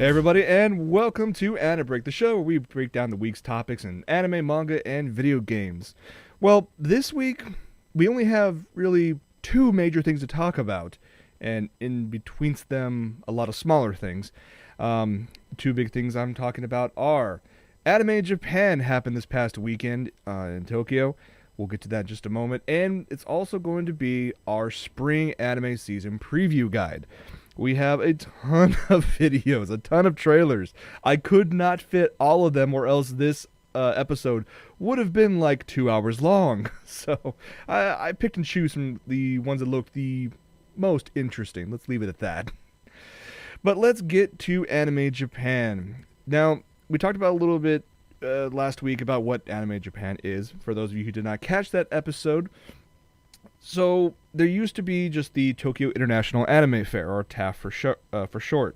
Hey everybody, and welcome to AniBreak, the show where we break down the week's topics in anime, manga, and video games. Well, this week we only have really two major things to talk about, and in between them, a lot of smaller things. Two big things I'm talking about are Anime Japan happened this past weekend in Tokyo. We'll get to that in just a moment, and it's also going to be our spring anime season preview guide. We have a ton of videos, a ton of trailers. I could not fit all of them, or else this episode would have been like 2 hours long. So I picked and choose from the ones that looked the most interesting. Let's leave it at that. But let's get to Anime Japan. Now, we talked about a little bit last week about what Anime Japan is, for those of you who did not catch that episode. So, there used to be just the Tokyo International Anime Fair, or TAF for short.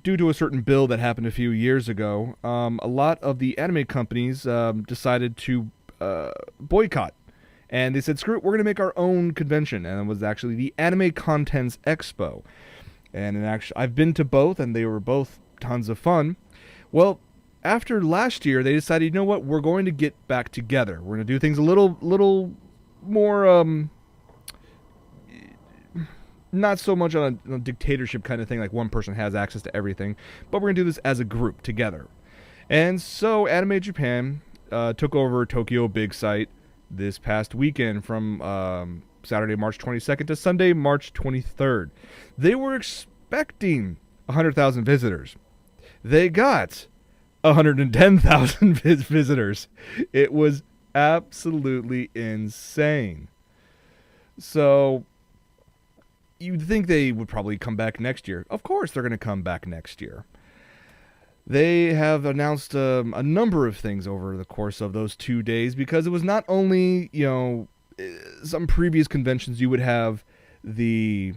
Due to a certain bill that happened a few years ago, a lot of the anime companies decided to boycott. And they said, screw it, we're going to make our own convention. And it was actually the Anime Contents Expo. And actually, I've been to both, and they were both tons of fun. Well, after last year, they decided, you know what, we're going to get back together. We're going to do things a little more, not so much on a dictatorship kind of thing, like one person has access to everything, but we're going to do this as a group together. And so Anime Japan took over Tokyo Big Sight this past weekend from Saturday, March 22nd to Sunday, March 23rd. They were expecting 100,000 visitors. They got 110,000 visitors. It was absolutely insane. So, you'd think they would probably come back next year. Of course they're going to come back next year. They have announced a number of things over the course of those 2 days, because it was not only, some previous conventions you would have the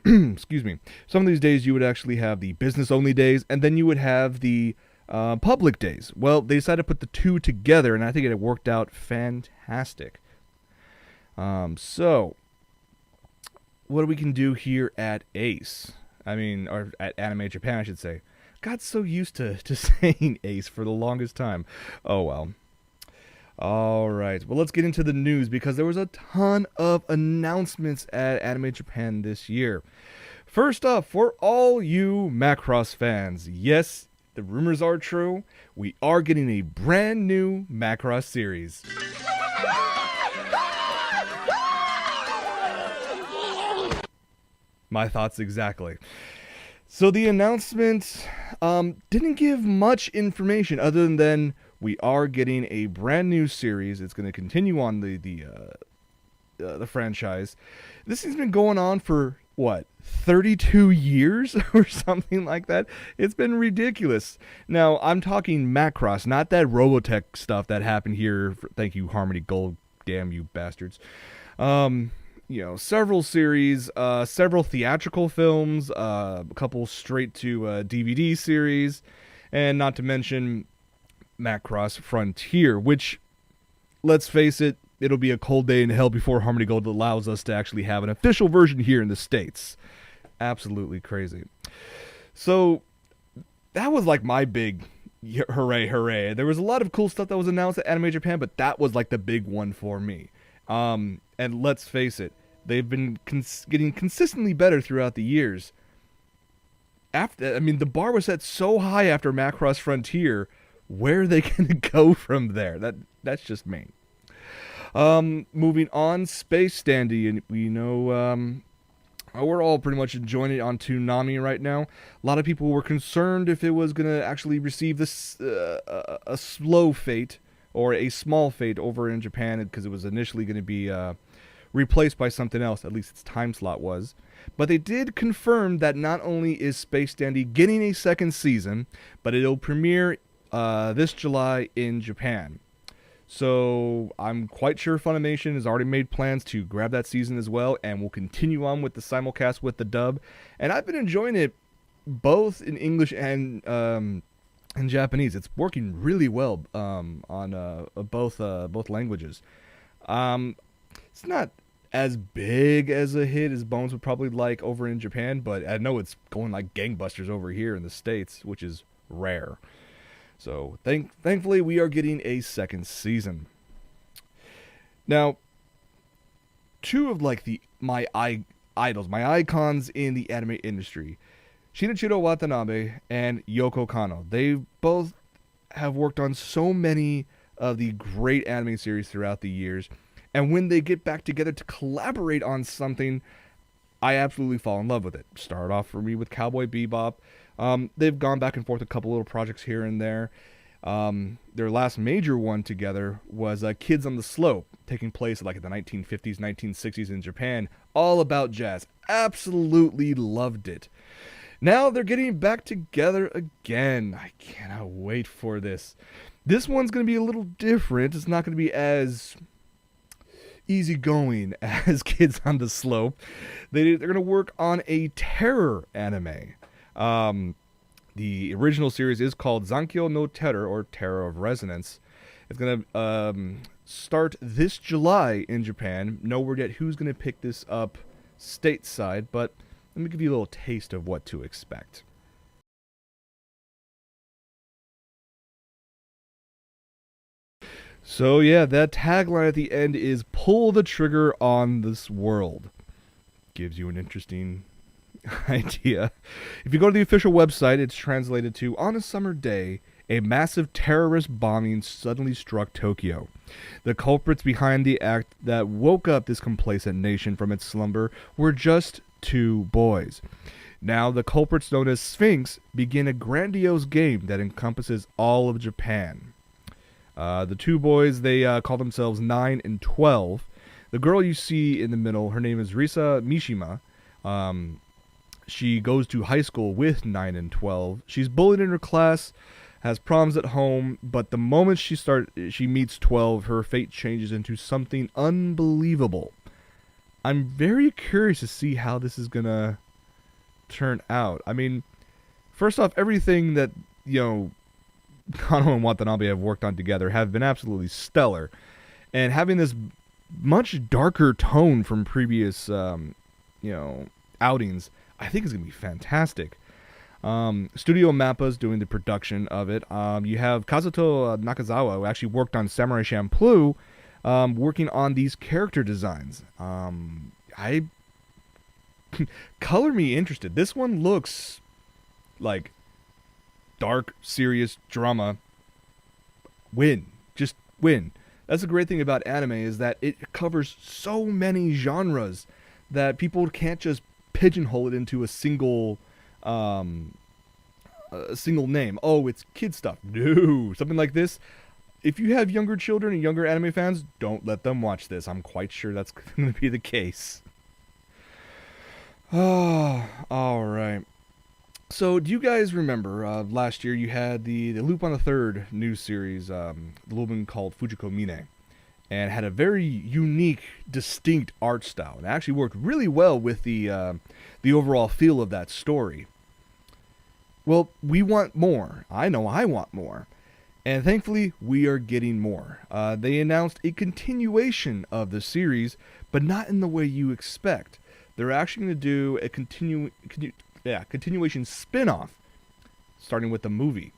excuse me. Some of these days you would actually have the business-only days, and then you would have the public days. Well, they decided to put the two together, and I think it worked out fantastic. So, what we can do here at ACE, or at Anime Japan, I should say. Got so used to saying ACE for the longest time. Oh well. Alright, well, let's get into the news, because there was a ton of announcements at Anime Japan this year. First up, for all you Macross fans, yes, the rumors are true. We are getting a brand new Macross series. My thoughts exactly. So the announcement didn't give much information other than we are getting a brand new series. It's going to continue on the franchise. This has been going on for, 32 years or something like that? It's been ridiculous. Now, I'm talking Macross, not that Robotech stuff that happened here. Thank you, Harmony Gold. Damn you bastards. Several series, several theatrical films, a couple straight to DVD series, and not to mention Macross Frontier, which, let's face it, it'll be a cold day in hell before Harmony Gold allows us to actually have an official version here in the States. Absolutely crazy. So, that was like my big hooray. There was a lot of cool stuff that was announced at Anime Japan, but that was like the big one for me. And let's face it, they've been getting consistently better throughout the years. The bar was set so high after Macross Frontier. Where are they going to go from there? That's just me. Moving on, Space Standy, and we know we're all pretty much enjoying it on Toonami right now. A lot of people were concerned if it was going to actually receive this a slow fate or a small fate over in Japan, because it was initially going to be replaced by something else. At least its time slot was. But they did confirm that not only is Space Dandy getting a second season, but it'll premiere this July in Japan. So I'm quite sure Funimation has already made plans to grab that season as well, and will continue on with the simulcast with the dub. And I've been enjoying it both in English and in Japanese. It's working really well on both languages. It's not as big as a hit as Bones would probably like over in Japan, but I know it's going like gangbusters over here in the States, which is rare. So thankfully we are getting a second season. Now, two of like idols, my icons in the anime industry, Shinichiro Watanabe and Yoko Kanno. They both have worked on so many of the great anime series throughout the years, and when they get back together to collaborate on something, I absolutely fall in love with it. Started off for me with Cowboy Bebop. They've gone back and forth a couple little projects here and there. Their last major one together was Kids on the Slope, taking place like in the 1950s, 1960s in Japan, all about jazz. Absolutely loved it. Now they're getting back together again. I cannot wait for this. This one's going to be a little different. It's not going to be as easygoing as Kids on the Slope. They're going to work on a terror anime. The original series is called Zankyo no Terror, or Terror of Resonance. It's going to start this July in Japan. No word yet who's going to pick this up stateside, but let me give you a little taste of what to expect. So yeah, that tagline at the end is "Pull the trigger on this world." Gives you an interesting idea. If you go to the official website, it's translated to, "On a summer day, a massive terrorist bombing suddenly struck Tokyo. The culprits behind the act that woke up this complacent nation from its slumber were just two boys. Now the culprits known as Sphinx begin a grandiose game that encompasses all of Japan. The two boys, they call themselves 9 and 12. The girl you see in the middle, her name is Risa Mishima. She goes to high school with 9 and 12. She's bullied in her class, has problems at home, but the moment she meets 12, her fate changes into something unbelievable. I'm very curious to see how this is gonna turn out. I mean, first off, everything that, Kano and Watanabe have worked on together have been absolutely stellar. And having this much darker tone from previous, outings, I think is going to be fantastic. Studio Mappa's doing the production of it. You have Kazuto Nakazawa, who actually worked on Samurai Champloo, working on these character designs. Color me interested. This one looks like dark, serious drama. Just win. That's the great thing about anime, is that it covers so many genres that people can't just pigeonhole it into a single name. Oh, it's kid stuff. No, something like this. If you have younger children and younger anime fans, don't let them watch this. I'm quite sure that's going to be the case. Oh, all right. So, do you guys remember last year you had the Lupin the Third news series, the one called Fujiko Mine, and had a very unique, distinct art style. And it actually worked really well with the overall feel of that story. Well, we want more. I know I want more. And thankfully, we are getting more. They announced a continuation of the series, but not in the way you expect. They're actually going to do a continuation spin-off, starting with the movie.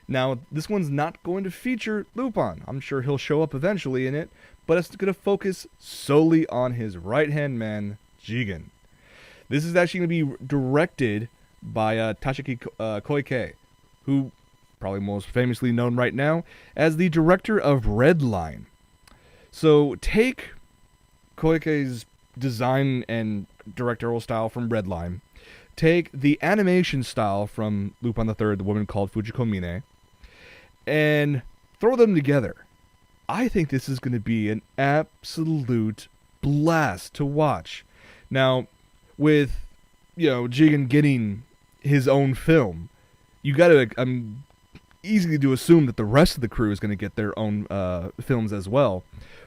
Now, this one's not going to feature Lupin. I'm sure he'll show up eventually in it, but it's going to focus solely on his right-hand man, Jigen. This is actually going to be directed by Tashiki Koike, who probably most famously known right now as the director of Redline. So take Koike's design and directorial style from Redline, take the animation style from Lupin the Third, the woman called Fujiko Mine, and throw them together. I think this is going to be an absolute blast to watch. Now, with Jigen getting his own film, you got to easily to assume that the rest of the crew is going to get their own films as well.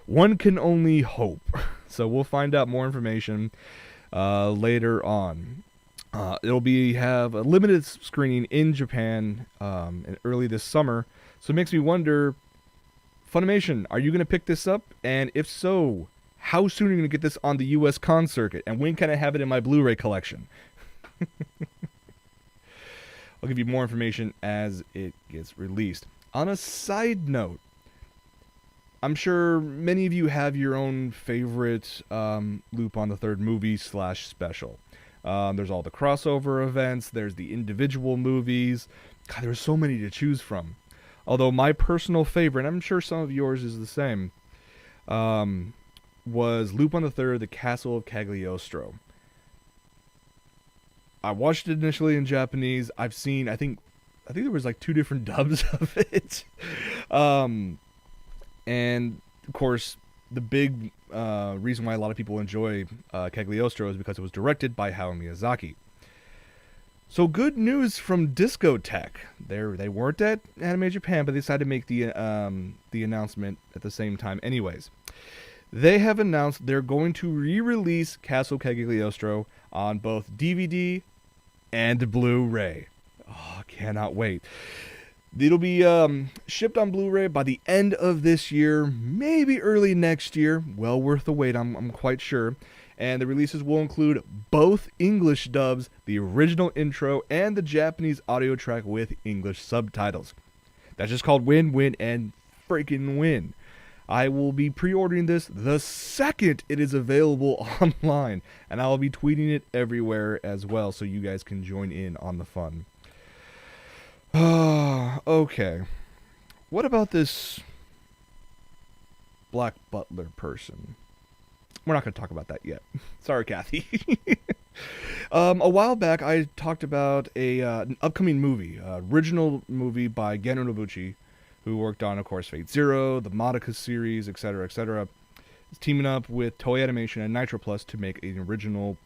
One can only hope. So we'll find out more information later on. It'll have a limited screening in Japan early this summer. So it makes me wonder, Funimation, are you going to pick this up? And if so, how soon are you going to get this on the US con circuit, and when can I have it in my Blu-ray collection? I'll give you more information as it gets released. On a side note, I'm sure many of you have your own favorite Lupin the Third movie / special. There's all the crossover events. There's the individual movies. God, there's so many to choose from. Although my personal favorite, and I'm sure some of yours is the same, was Lupin the Third: The Castle of Cagliostro. I watched it initially in Japanese. I've seen, I think there was like 2 different dubs of it. And of course, the big reason why a lot of people enjoy Cagliostro is because it was directed by Hayao Miyazaki. So good news from Discotech. They weren't at Anime Japan, but they decided to make the announcement at the same time anyways. They have announced they're going to re-release Castle Cagliostro on both DVD and Blu-ray. Oh, cannot wait. It'll be shipped on Blu-ray by the end of this year, maybe early next year. Well worth the wait, I'm quite sure. And the releases will include both English dubs, the original intro, and the Japanese audio track with English subtitles. That's just called win, win, and freaking win. I will be pre-ordering this the second it is available online, and I will be tweeting it everywhere as well, so you guys can join in on the fun. Okay. What about this Black Butler person? We're not going to talk about that yet. Sorry, Kathy. A while back, I talked about an upcoming movie, original movie by Geno Nobuchi, who worked on, of course, Fate Zero, the Madoka series, etc., etc. He's teaming up with Toei Animation and Nitro Plus to make an original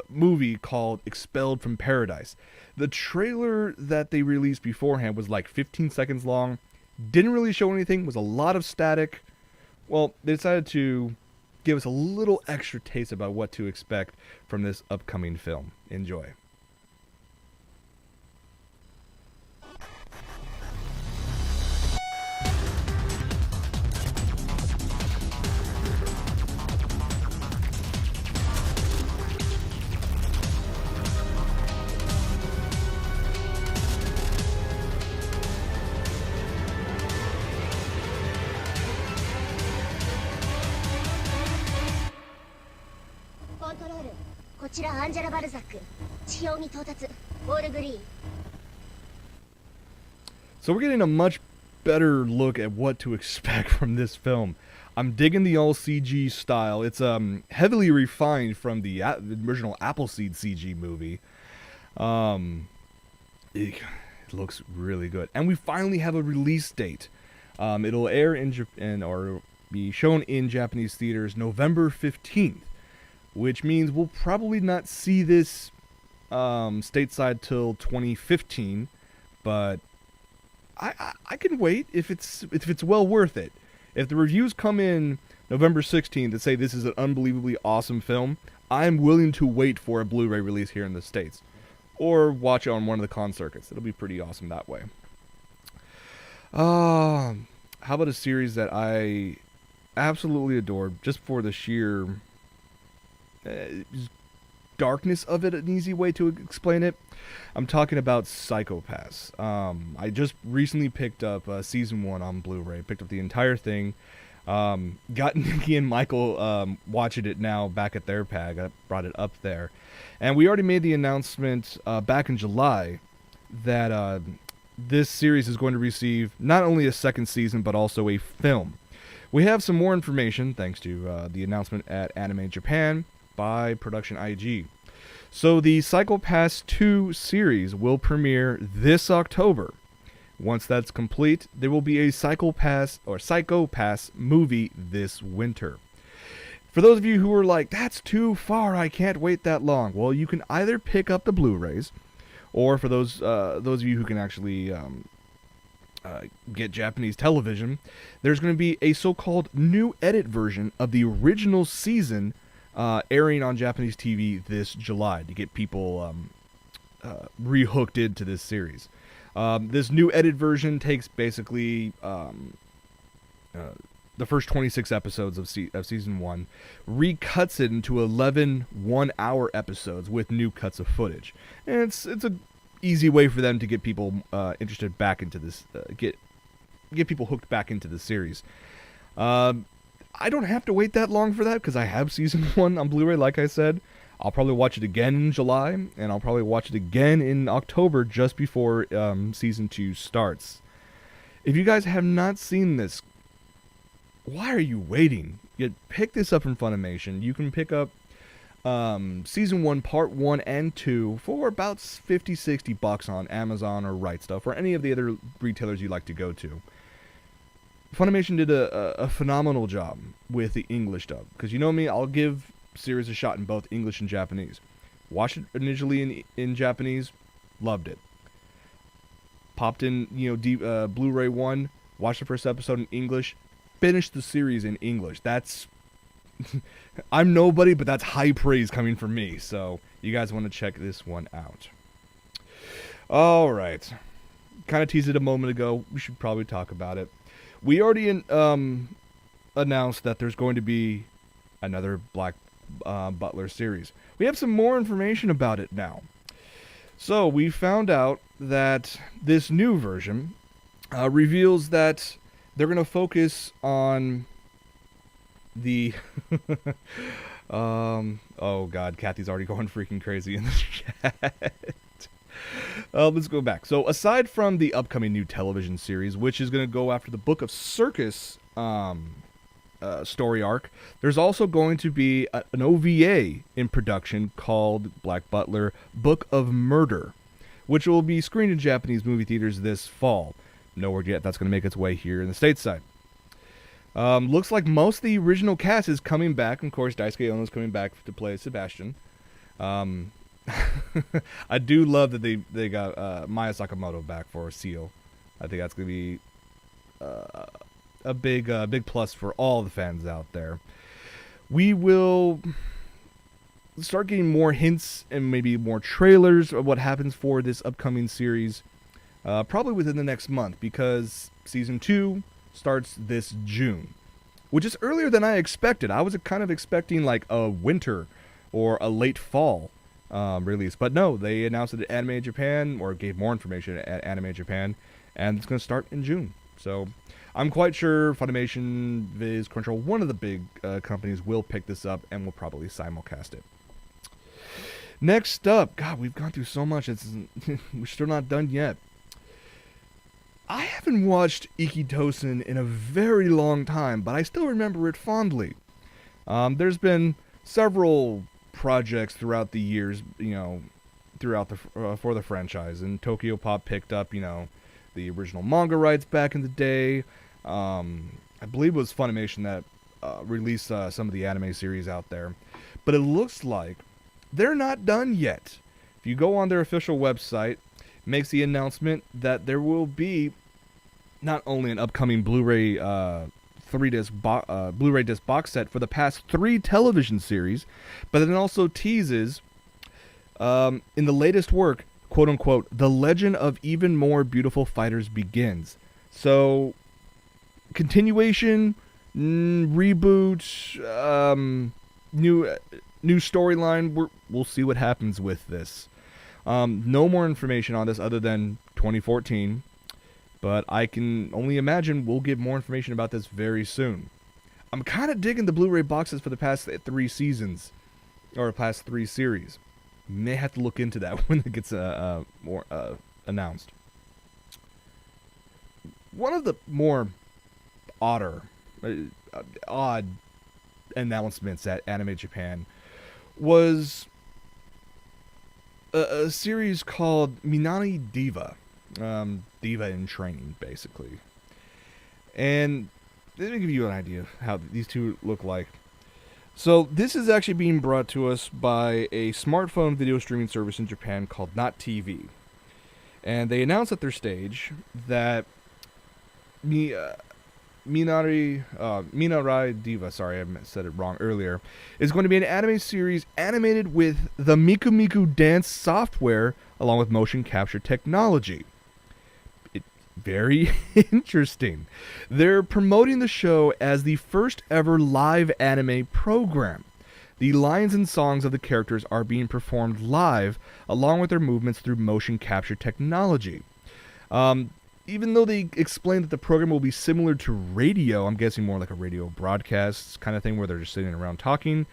movie called Expelled from Paradise. The trailer that they released beforehand was like 15 seconds long, didn't really show anything, was a lot of static. Well, they decided to give us a little extra taste about what to expect from this upcoming film. Enjoy. こちらアンジェラ・バルザック、地表に到達、オールグリーン。 So we're getting a much better look at what to expect from this film. I'm digging the all CG style. It's heavily refined from the original Appleseed CG movie. It looks really good, and we finally have a release date. It'll air in Japan or be shown in Japanese theaters November 15th, which means we'll probably not see this stateside till 2015, but I can wait if it's well worth it. If the reviews come in November 16th that say this is an unbelievably awesome film, I'm willing to wait for a Blu-ray release here in the States, or watch it on one of the con circuits. It'll be pretty awesome that way. How about a series that I absolutely adore just for the sheer darkness of it, an easy way to explain it? I'm talking about Psycho Pass. I just recently picked up season 1 on Blu-ray, picked up the entire thing. Got Nikki and Michael watching it now back at their pag. I brought it up there. And we already made the announcement back in July that this series is going to receive not only a second season, but also a film. We have some more information, thanks to the announcement at Anime Japan by Production IG. So the Psycho Pass 2 series will premiere this October. Once that's complete, there will be a Psycho Pass movie this winter. For those of you who are like, that's too far, I can't wait that long. Well, you can either pick up the Blu-rays, or for those of you who can actually get Japanese television, there's going to be a so-called new edit version of the original season airing on Japanese TV this July to get people rehooked into this series. This new edit version takes basically the first 26 episodes of season 1, recuts it into 11 one-hour episodes with new cuts of footage. And it's a easy way for them to get people interested back into this, get people hooked back into the series. I don't have to wait that long for that because I have season 1 on Blu-ray, like I said. I'll probably watch it again in July, and I'll probably watch it again in October just before season 2 starts. If you guys have not seen this, why are you waiting? You pick this up from Funimation. You can pick up season 1, part 1 and 2 for about $50-$60 on Amazon or Right Stuff or any of the other retailers you like to go to. Funimation did a phenomenal job with the English dub, because you know me, I'll give series a shot in both English and Japanese. Watched it initially in Japanese, loved it. Popped in, Blu-ray 1, watched the first episode in English, finished the series in English. That's I'm nobody, but that's high praise coming from me. So you guys want to check this one out. All right, kind of teased it a moment ago. We should probably talk about it. We already announced that there's going to be another Black Butler series. We have some more information about it now. So we found out that this new version reveals that they're going to focus on the... oh god, Kathy's already going freaking crazy in the chat. Let's go back. So aside from the upcoming new television series, which is going to go after the Book of Circus story arc, there's also going to be an OVA in production called Black Butler Book of Murder, which will be screened in Japanese movie theaters this fall. No word yet that's going to make its way here in the stateside. Looks like most of the original cast is coming back. Of course, Daisuke Ono's coming back to play Sebastian. I do love that they got Maya Sakamoto back for Seal. I think that's going to be a big plus for all the fans out there. We will start getting more hints and maybe more trailers of what happens for this upcoming series probably within the next month, because season 2 starts this June, which is earlier than I expected. I was kind of expecting like a winter or a late fall release, but no, they announced it at Anime Japan, or gave more information at Anime Japan, and it's going to start in June. So I'm quite sure Funimation, Viz, Crunchyroll, one of the big companies will pick this up and will probably simulcast it. Next up, God, we've gone through so much. We're still not done yet. I haven't watched Ikitosen in a very long time, but I still remember it fondly. There's been several projects throughout the years, throughout for the franchise, and Tokyo Pop picked up, the original manga rights back in the day. I believe it was Funimation that released some of the anime series out there, but it looks like they're not done yet. If you go on their official website, makes the announcement that there will be not only an upcoming Blu-ray 3-disc Blu-ray disc box set for the past 3 television series, but then also teases in the latest work, quote unquote, the legend of even more beautiful fighters begins. So continuation, reboot, new storyline. We'll see what happens with this. No more information on this other than 2014, but I can only imagine we'll get more information about this very soon. I'm kind of digging the Blu-ray boxes for the past 3 seasons, or past 3 series. May have to look into that when it gets more announced. One of the more odd announcements at Anime Japan was a series called Minami Diva. Diva in Training, basically. And let me give you an idea of how these two look like. So this is actually being brought to us by a smartphone video streaming service in Japan called Not TV. And they announced at their stage that Minari Diva, sorry, I said it wrong earlier, is going to be an anime series animated with the Miku Miku dance software along with motion capture technology. Very interesting. They're promoting the show as the first ever live anime program. The lines and songs of the characters are being performed live, along with their movements through motion capture technology. Even though they explained that the program will be similar to radio, I'm guessing more like a radio broadcast kind of thing where they're just sitting around talking,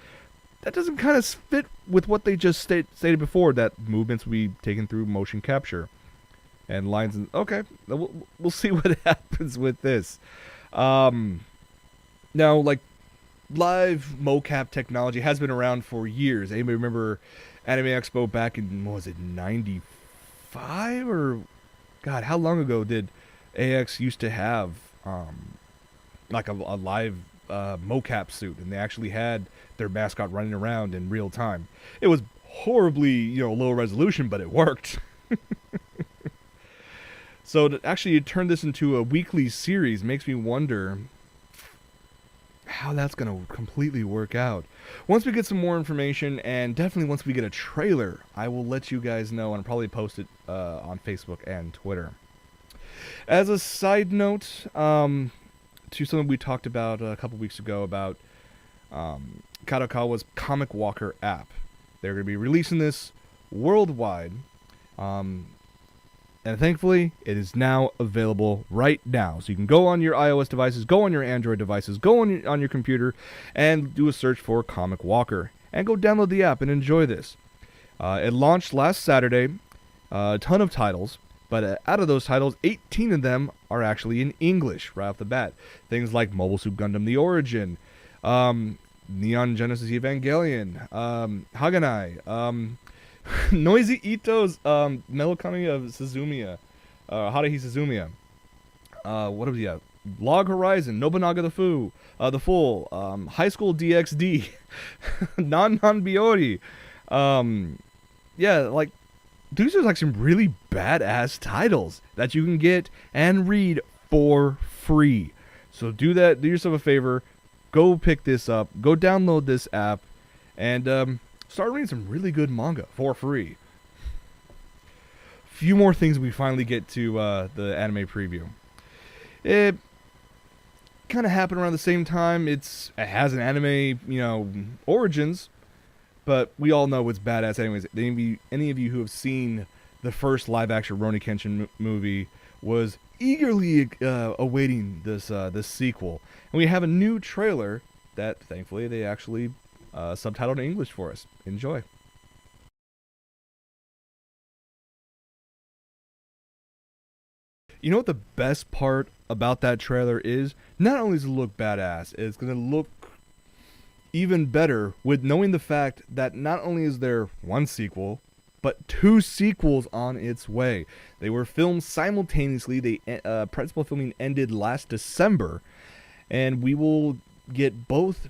that doesn't kind of fit with what they just stated before, that movements will be taken through motion capture. And lines and okay, we'll see what happens with this. Now, like, live mocap technology has been around for years. Anybody remember Anime Expo back in, what was it, 95? Or, God, how long ago did AX used to have like a live mocap suit, and they actually had their mascot running around in real time? It was horribly, low resolution, but it worked. So to actually turn this into a weekly series makes me wonder how that's going to completely work out. Once we get some more information, and definitely once we get a trailer, I will let you guys know, and I'll probably post it on Facebook and Twitter. As a side note, to something we talked about a couple weeks ago about Kadokawa's Comic Walker app. They're going to be releasing this worldwide. And thankfully, it is now available right now. So you can go on your iOS devices, go on your Android devices, go on your computer, and do a search for Comic Walker. And go download the app and enjoy this. It launched last Saturday. A ton of titles. But out of those titles, 18 of them are actually in English right off the bat. Things like Mobile Suit Gundam The Origin, Neon Genesis Evangelion, Haganai, Noisy Ito's Melokami of Suzumiya, Haruhi Suzumiya. What have we got? Log Horizon, Nobunaga the Fool, High School DxD, Non Biori. Yeah, like, these are like some really badass titles that you can get and read for free. So do yourself a favor, go pick this up, go download this app, and start reading some really good manga for free. Few more things we finally get to the anime preview. It kind of happened around the same time. It has an anime, origins, but we all know it's badass anyways. Any of you who have seen the first live-action Rurouni Kenshin movie was eagerly awaiting this sequel. And we have a new trailer that, thankfully, they actually subtitled in English for us. Enjoy. You know what the best part about that trailer is? Not only does it look badass, it's going to look even better with knowing the fact that not only is there one sequel, but 2 sequels on its way. They were filmed simultaneously. Principal filming ended last December, and we will get both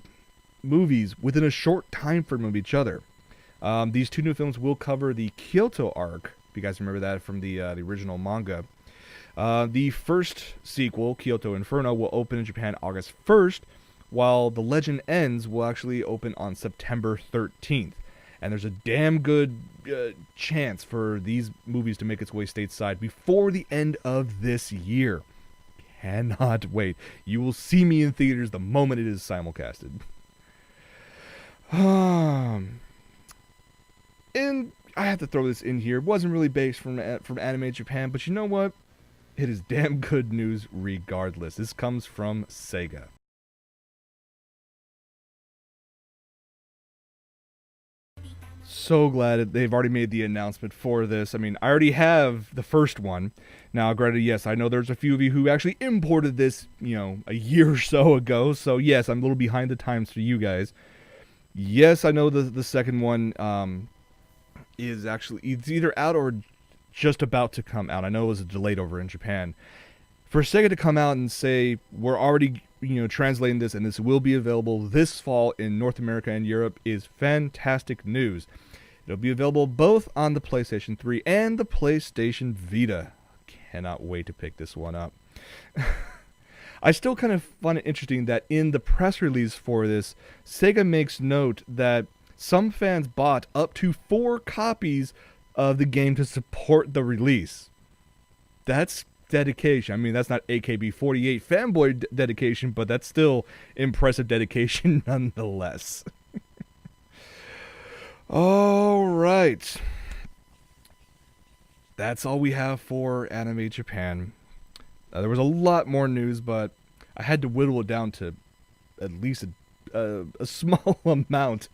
movies within a short time frame of each other. These 2 new films will cover the Kyoto arc. If you guys remember that from the original manga. The first sequel, Kyoto Inferno, will open in Japan August 1st, while The Legend Ends will actually open on September 13th. And there's a damn good chance for these movies to make its way stateside before the end of this year. Cannot wait. You will see me in theaters the moment it is simulcasted. And I have to throw this in here. It wasn't really based from Anime Japan, but you know what? It is damn good news regardless. This comes from Sega. So glad they've already made the announcement for this. I mean, I already have the first one. Now, granted, yes, I know there's a few of you who actually imported this, a year or so ago. So, yes, I'm a little behind the times for you guys. Yes, I know the second one is actually, it's either out or just about to come out. I know it was delayed over in Japan. For Sega to come out and say, we're already, translating this and this will be available this fall in North America and Europe is fantastic news. It'll be available both on the PlayStation 3 and the PlayStation Vita. Cannot wait to pick this one up. I still kind of find it interesting that in the press release for this, Sega makes note that some fans bought up to 4 copies of the game to support the release. That's dedication. I mean, that's not AKB48 fanboy dedication, but that's still impressive dedication nonetheless. All right. That's all we have for Anime Japan. There was a lot more news, but I had to whittle it down to at least a small amount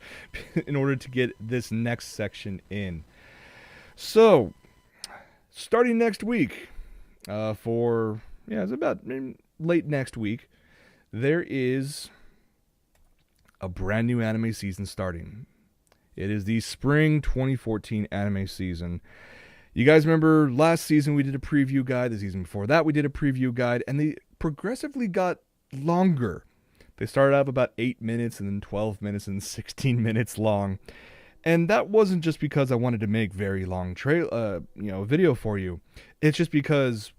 in order to get this next section in. So, starting next week, it's about late next week, there is a brand new anime season starting. It is the spring 2014 anime season. You guys remember last season we did a preview guide, the season before that we did a preview guide, and they progressively got longer. They started out about 8 minutes and then 12 minutes and 16 minutes long. And that wasn't just because I wanted to make very long video for you. It's just because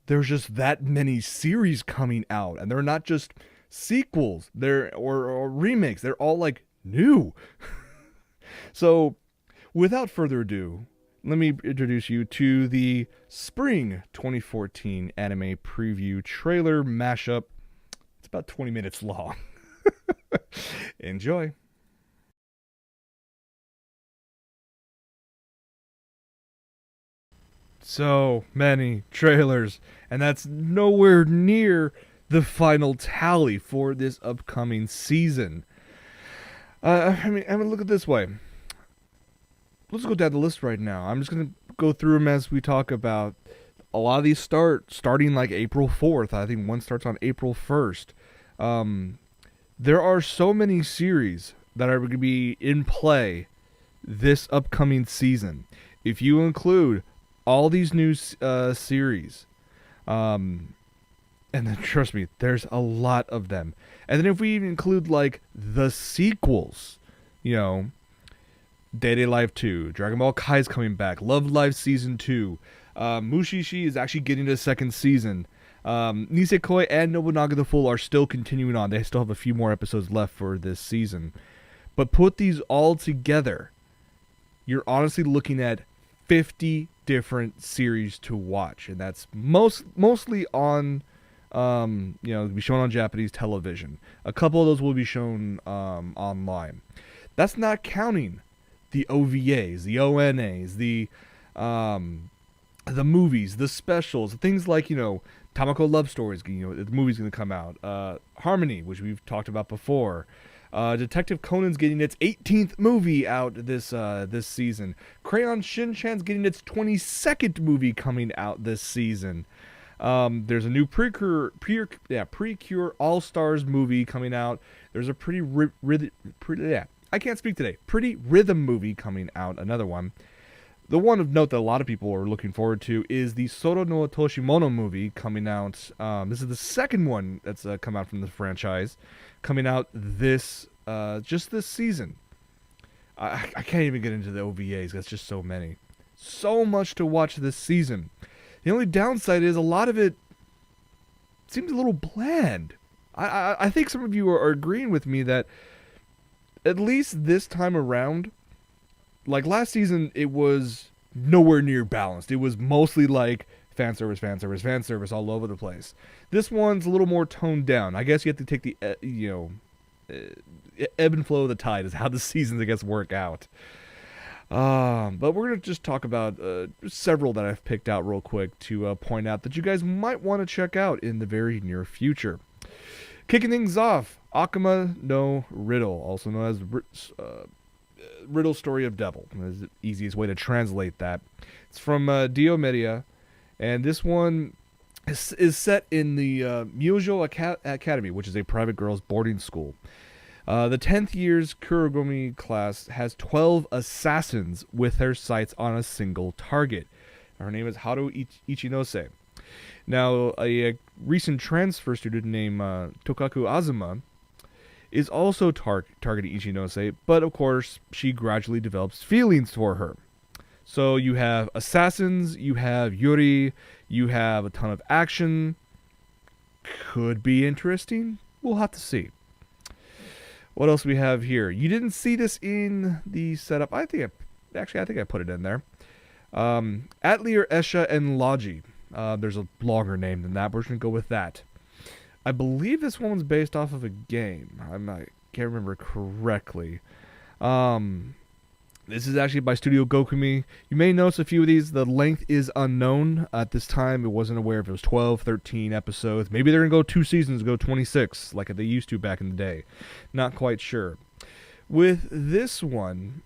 there's just that many series coming out, and they're not just sequels, or remakes. They're all like new. So, without further ado, let me introduce you to the spring 2014 anime preview trailer mashup. It's about 20 minutes long. Enjoy. So many trailers, and that's nowhere near the final tally for this upcoming season. I mean, look at it this way. Let's go down the list right now. I'm just going to go through them as we talk about. A lot of these starting like April 4th. I think one starts on April 1st. There are so many series that are going to be in play this upcoming season. If you include all these new series, and then trust me, there's a lot of them. And then if we even include like the sequels, Day Life 2, Dragon Ball Kai is coming back, Love Live Season 2, Mushishi is actually getting a second season. Nisekoi and Nobunaga the Fool are still continuing on. They still have a few more episodes left for this season. But put these all together, you're honestly looking at 50 different series to watch. And that's mostly on, be shown on Japanese television. A couple of those will be shown online. That's not counting the OVAs, the ONAs, the movies, the specials, things like, Tamako Love Stories, the movie's going to come out. Harmony, which we've talked about before. Detective Conan's getting its 18th movie out this season. Crayon Shin-chan's getting its 22nd movie coming out this season. There's a new Precure All-Stars movie coming out. There's a Pretty Rhythm movie coming out, another one. The one of note that a lot of people are looking forward to is the Soro no Toshimono movie coming out. This is the second one that's come out from the franchise, coming out just this season. I can't even get into the OVAs. That's just so many. So much to watch this season. The only downside is a lot of it seems a little bland. I think some of you are agreeing with me that at least this time around, like last season, it was nowhere near balanced. It was mostly like fan service all over the place. This one's a little more toned down. I guess you have to take the ebb and flow of the tide is how the seasons, I guess, work out. But we're going to just talk about several that I've picked out real quick to point out that you guys might want to check out in the very near future. Kicking things off, Akuma no Riddle, also known as Riddle Story of Devil. That's the easiest way to translate that. It's from Dio Media, and this one is set in the Myojo Academy, which is a private girls' boarding school. The 10th year's Kurogumi class has 12 assassins with their sights on a single target. Her name is Haru Ichinose. Now, a recent transfer student named Tokaku Azuma is also targeting Ichinose, but of course, she gradually develops feelings for her. So you have assassins, you have Yuri, you have a ton of action. Could be interesting. We'll have to see. What else we have here? You didn't see this in the setup. I think I put it in there. Atelier Esha and Logi. There's a longer name than that. We're just going to go with that. I believe this one was based off of a game. I can't remember correctly. This is actually by Studio Gokumi. You may notice a few of these. The length is unknown. At this time, it wasn't aware if it was 12, 13 episodes. Maybe they're going to go 2 seasons, go 26, like they used to back in the day. Not quite sure. With this one,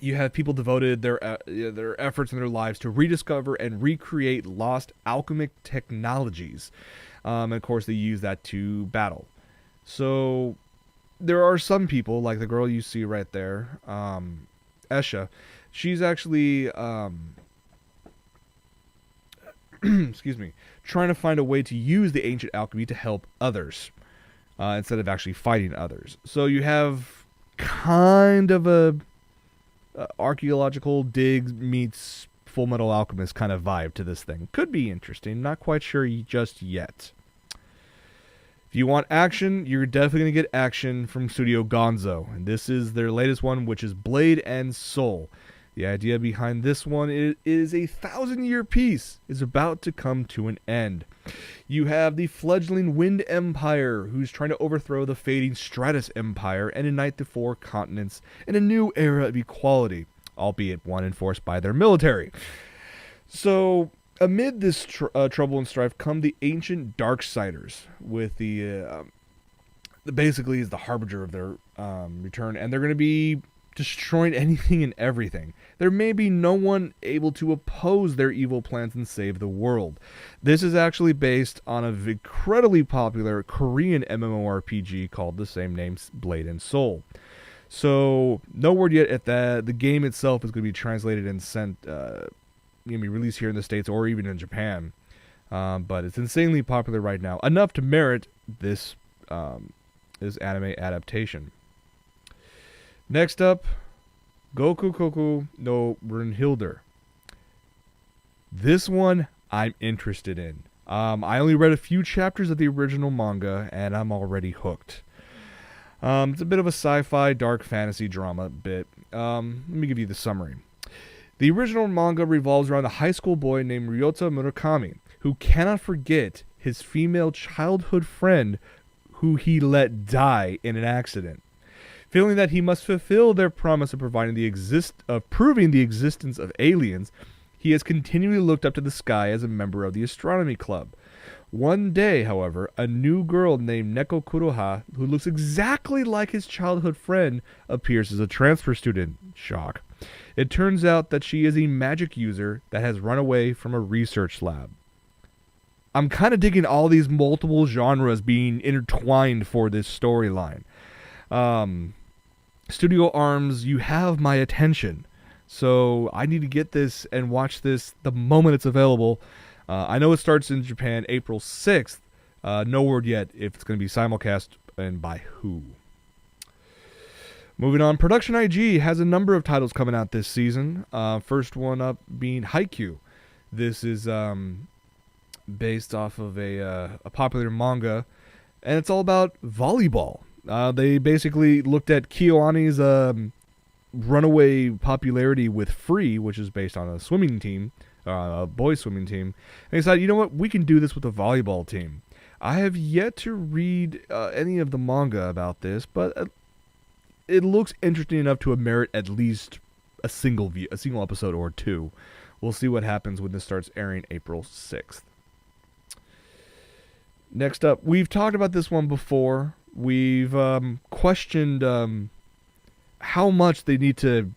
you have people devoted their efforts and their lives to rediscover and recreate lost alchemic technologies. And of course, they use that to battle. So there are some people, like the girl you see right there, Esha. She's actually, excuse me, trying to find a way to use the ancient alchemy to help others instead of actually fighting others. So you have kind of a archaeological dig meets Full Metal Alchemist kind of vibe to this thing. Could be interesting. Not quite sure just yet. If you want action, you're definitely going to get action from Studio Gonzo. And this is their latest one, which is Blade and Soul. The idea behind this one is a 1,000-year peace is about to come to an end. You have the fledgling Wind Empire, who's trying to overthrow the fading Stratus Empire and unite the 4 continents in a new era of equality, albeit one enforced by their military. So, amid this trouble and strife come the ancient Darksiders, with the basically is the harbinger of their return, and they're going to be destroying anything and everything. There may be no one able to oppose their evil plans and save the world. This is actually based on an incredibly popular Korean MMORPG called the same name, Blade and Soul. So, no word yet if the game itself is going to be translated and sent, going to be released here in the States or even in Japan. But it's insanely popular right now, enough to merit this anime adaptation. Next up, Goku Koku no Brunhilder. This one I'm interested in. I only read a few chapters of the original manga, and I'm already hooked. It's a bit of a sci-fi, dark fantasy drama bit. Let me give you the summary. The original manga revolves around a high school boy named Ryota Murakami, who cannot forget his female childhood friend who he let die in an accident. Feeling that he must fulfill their promise of proving the existence of aliens, he has continually looked up to the sky as a member of the astronomy club. One day, however, a new girl named Neko Kuroha, who looks exactly like his childhood friend, appears as a transfer student. Shock. It turns out that she is a magic user that has run away from a research lab. I'm kind of digging all these multiple genres being intertwined for this storyline. Studio Arms, you have my attention. So I need to get this and watch this the moment it's available. I know it starts in Japan April 6th. No word yet if it's going to be simulcast and by who. Moving on, Production IG has a number of titles coming out this season. First one up being Haikyuu. This is based off of a popular manga, and it's all about volleyball. They basically looked at KyoAni's runaway popularity with Free, which is based on a swimming team, a boys swimming team, and decided, you know what, we can do this with a volleyball team. I have yet to read any of the manga about this, but it looks interesting enough to merit at least a single episode or 2. We'll see what happens when this starts airing April 6th. Next up, we've talked about this one before. We've questioned how much they need to,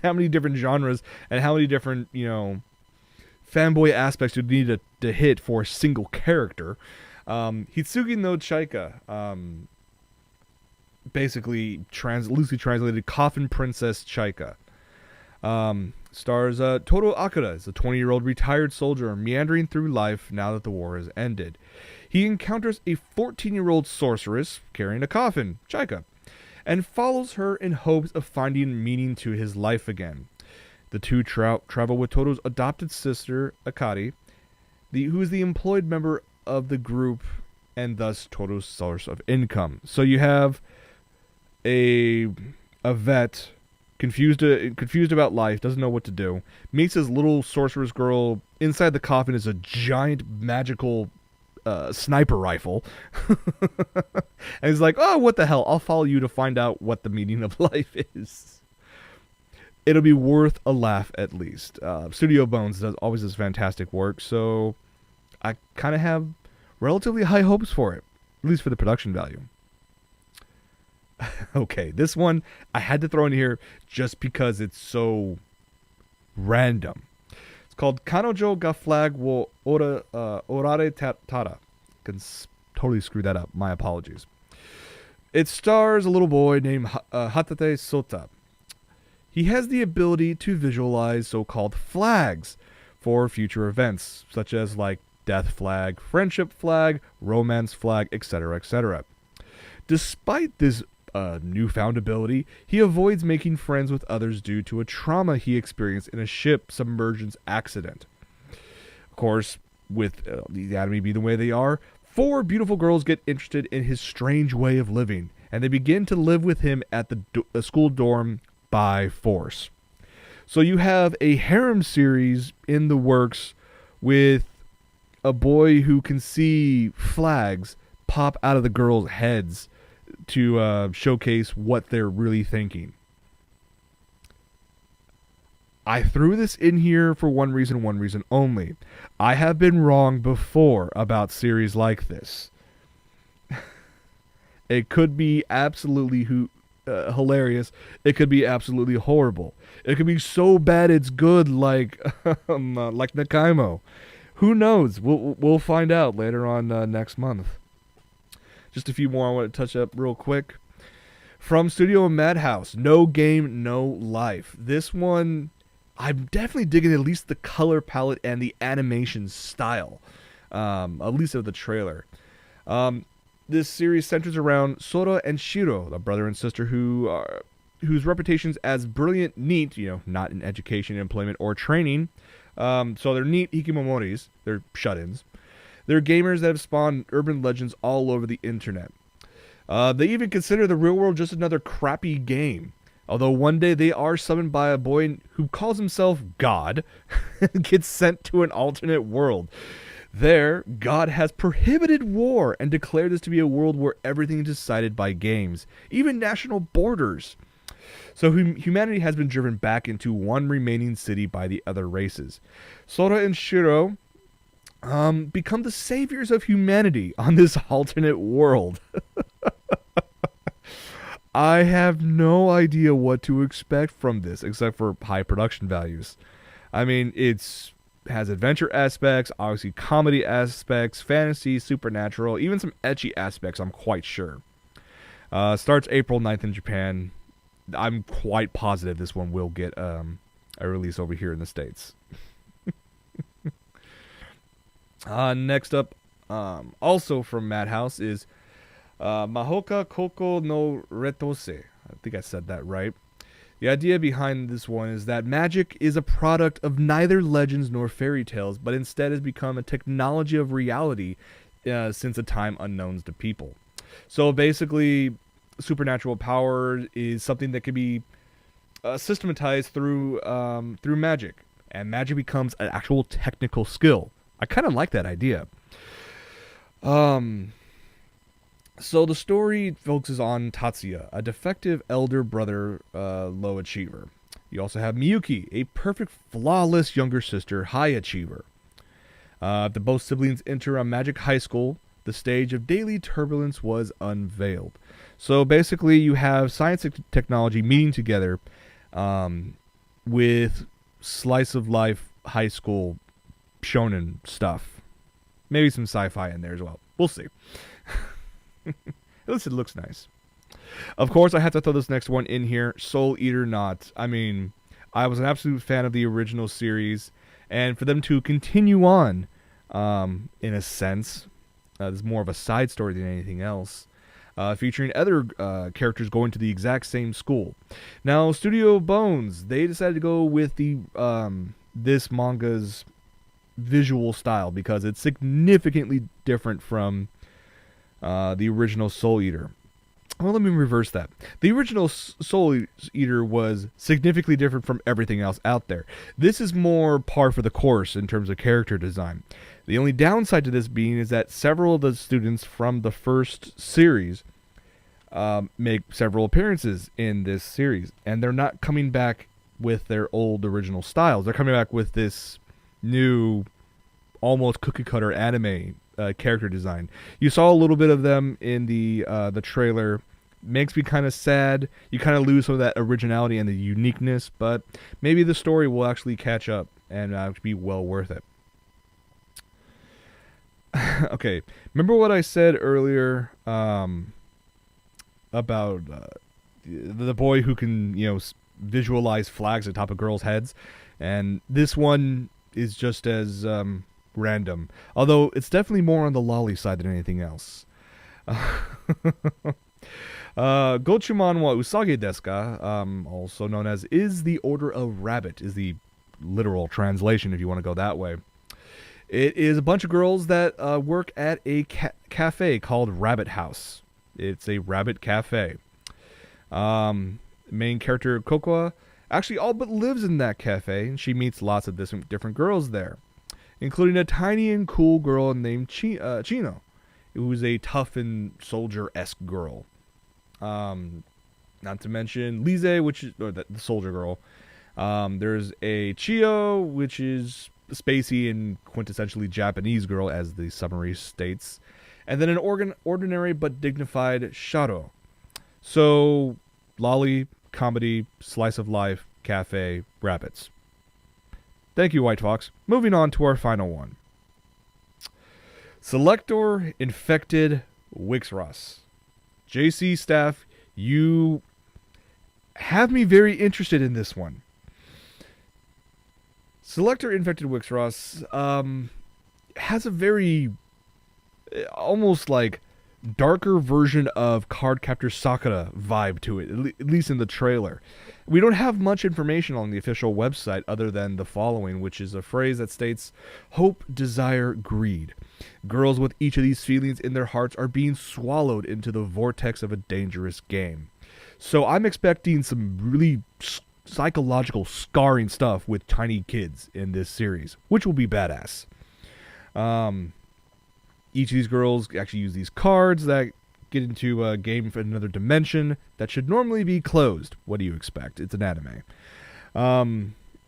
how many different genres and how many different, fanboy aspects you need to hit for a single character. Hitsugi no Chaika, basically loosely translated Coffin Princess Chaika. Stars Toru Akira, is a 20-year-old retired soldier meandering through life now that the war has ended. He encounters a 14-year-old sorceress carrying a coffin, Chaika, and follows her in hopes of finding meaning to his life again. The two travel with Toru's adopted sister, Akari, who is the employed member of the group and thus Toru's source of income. So you have a vet confused about life, doesn't know what to do. Meets his little sorceress girl. Inside the coffin is a giant magical sniper rifle. And he's like, oh, what the hell? I'll follow you to find out what the meaning of life is. It'll be worth a laugh at least. Studio Bones always does fantastic work, so I kind of have relatively high hopes for it, at least for the production value. Okay, this one I had to throw in here just because it's so random. It's called Kanojo ga flag wo orare tara. Can totally screw that up. My apologies. It stars a little boy named Hatate Sota. He has the ability to visualize so-called flags for future events, such as like death flag, friendship flag, romance flag, etc., etc. Despite this newfound ability, he avoids making friends with others due to a trauma he experienced in a ship submergence accident. Of course, with the anime being the way they are, 4 beautiful girls get interested in his strange way of living, and they begin to live with him at the school dorm by force. So you have a harem series in the works with a boy who can see flags pop out of the girls' heads to showcase what they're really thinking. I threw this in here for one reason only. I have been wrong before about series like this. It could be absolutely hilarious. It could be absolutely horrible. It could be so bad it's good, like Nakaimo. Who knows? We'll find out later on next month. Just a few more I want to touch up real quick. From Studio Madhouse, No Game, No Life. This one, I'm definitely digging at least the color palette and the animation style, at least of the trailer. This series centers around Sora and Shiro, a brother and sister whose reputations as brilliant NEET, not in education, employment, or training. So they're NEET hikimomoris, they're shut-ins. They're gamers that have spawned urban legends all over the internet. They even consider the real world just another crappy game. Although one day they are summoned by a boy who calls himself God and gets sent to an alternate world. There, God has prohibited war and declared this to be a world where everything is decided by games, even national borders. So humanity has been driven back into one remaining city by the other races. Sora and Shiro become the saviors of humanity on this alternate world. I have no idea what to expect from this, except for high production values. I mean, has adventure aspects, obviously comedy aspects, fantasy, supernatural, even some ecchi aspects, I'm quite sure. Starts April 9th in Japan. I'm quite positive this one will get a release over here in the States. Next up, also from Madhouse, is Mahoka Koko no Retose. I think I said that right. The idea behind this one is that magic is a product of neither legends nor fairy tales, but instead has become a technology of reality since a time unknown to people. So basically, supernatural power is something that can be systematized through magic, and magic becomes an actual technical skill. I kind of like that idea. So the story focuses on Tatsuya, a defective elder brother, low achiever. You also have Miyuki, a perfect, flawless younger sister, high achiever. The both siblings enter a magic high school. The stage of daily turbulence was unveiled. So basically, you have science and technology meeting together with slice of life high school shonen stuff. Maybe some sci-fi in there as well. We'll see. At least it looks nice. Of course, I have to throw this next one in here. Soul Eater Not. I mean, I was an absolute fan of the original series, and for them to continue on, in a sense, this is more of a side story than anything else, featuring other characters going to the exact same school. Now, Studio Bones, they decided to go with the this manga's visual style because it's significantly different from the original Soul Eater. Well, let me reverse that. The original Soul Eater was significantly different from everything else out there. This is more par for the course in terms of character design. The only downside to this being is that several of the students from the first series make several appearances in this series, and they're not coming back with their old original styles. They're coming back with this new, almost cookie-cutter anime character design. You saw a little bit of them in the trailer. Makes me kind of sad. You kind of lose some of that originality and the uniqueness, but maybe the story will actually catch up and be well worth it. Okay, remember what I said earlier about the boy who can, visualize flags at the top of girls' heads? And this one is just as random, although it's definitely more on the lolly side than anything else. Gochumon wa Usagi desu ka, also known as Is the Order of Rabbit, is the literal translation if you want to go that way. It is a bunch of girls that work at a cafe called Rabbit House. It's a rabbit cafe. Main character Kokoa actually all but lives in that cafe, and she meets lots of different girls there, including a tiny and cool girl named Chino, who is a tough and soldier-esque girl. Not to mention Lise, which is the soldier girl. There's a Chio, which is spacey and quintessentially Japanese girl, as the summary states. And then an ordinary but dignified Sharo. So, lolly, comedy, slice of life, cafe, rabbits. Thank you, White Fox. Moving on to our final one. Selector Infected Wixross. JC staff, you have me very interested in this one. Selector Infected Wixross has a very almost like darker version of Cardcaptor Sakura vibe to it, at least in the trailer. We don't have much information on the official website other than the following, which is a phrase that states, hope, desire, greed. Girls with each of these feelings in their hearts are being swallowed into the vortex of a dangerous game. So I'm expecting some really psychological scarring stuff with tiny kids in this series, which will be badass. Each of these girls actually use these cards that get into a game for another dimension that should normally be closed. What do you expect? It's an anime.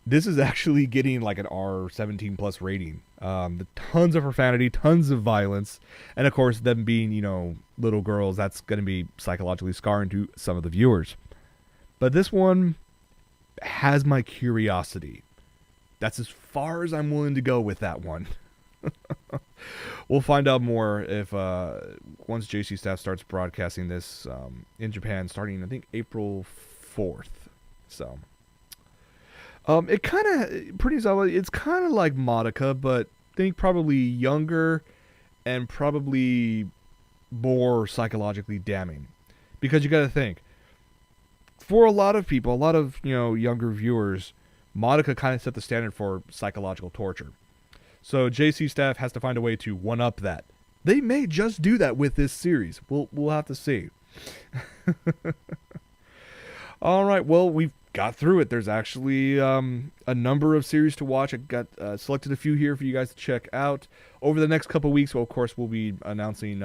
This is actually getting like an R17 plus rating. Tons of profanity, tons of violence, and of course them being, little girls, that's going to be psychologically scarring to some of the viewers. But this one has my curiosity. That's as far as I'm willing to go with that one. We'll find out more if once JC Staff starts broadcasting this in Japan, starting I think April 4th. So it kind of pretty solid. It's kind of like Madoka, but think probably younger and probably more psychologically damning, because you got to think, for a lot of people, a lot of younger viewers, Madoka kind of set the standard for psychological torture. So JC Staff has to find a way to one-up that. They may just do that with this series. We'll have to see. All right, well, we've got through it. There's actually a number of series to watch. I got selected a few here for you guys to check out. Over the next couple weeks, well, of course, we'll be announcing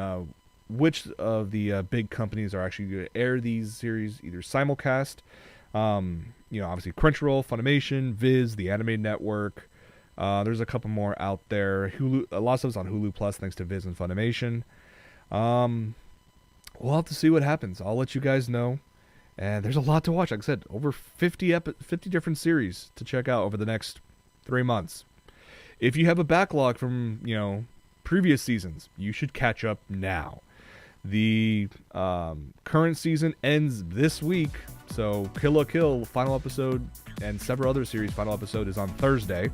which of the big companies are actually going to air these series, either simulcast. Obviously Crunchyroll, Funimation, Viz, the Anime Network. There's a couple more out there. Hulu, a lot of stuff's on Hulu Plus thanks to Viz and Funimation. We'll have to see what happens. I'll let you guys know. And there's a lot to watch. Like I said, over 50 different series to check out over the next 3 months. If you have a backlog from, previous seasons, you should catch up now. The current season ends this week. So Kill la Kill final episode and several other series final episode is on Thursday.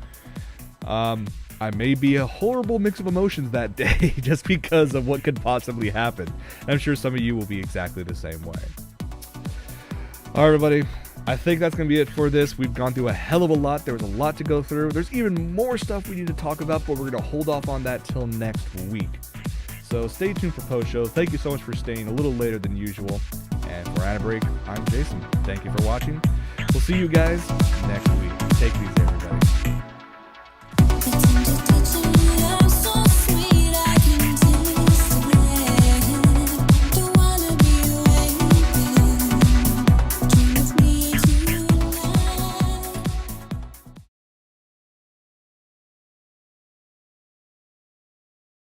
I may be a horrible mix of emotions that day just because of what could possibly happen. I'm sure some of you will be exactly the same way. All right, everybody. I think that's going to be it for this. We've gone through a hell of a lot. There was a lot to go through. There's even more stuff we need to talk about, but we're going to hold off on that till next week. So stay tuned for post-show. Thank you so much for staying a little later than usual. And for AniBreak, I'm Jason. Thank you for watching. We'll see you guys next week. Take it easy, everybody.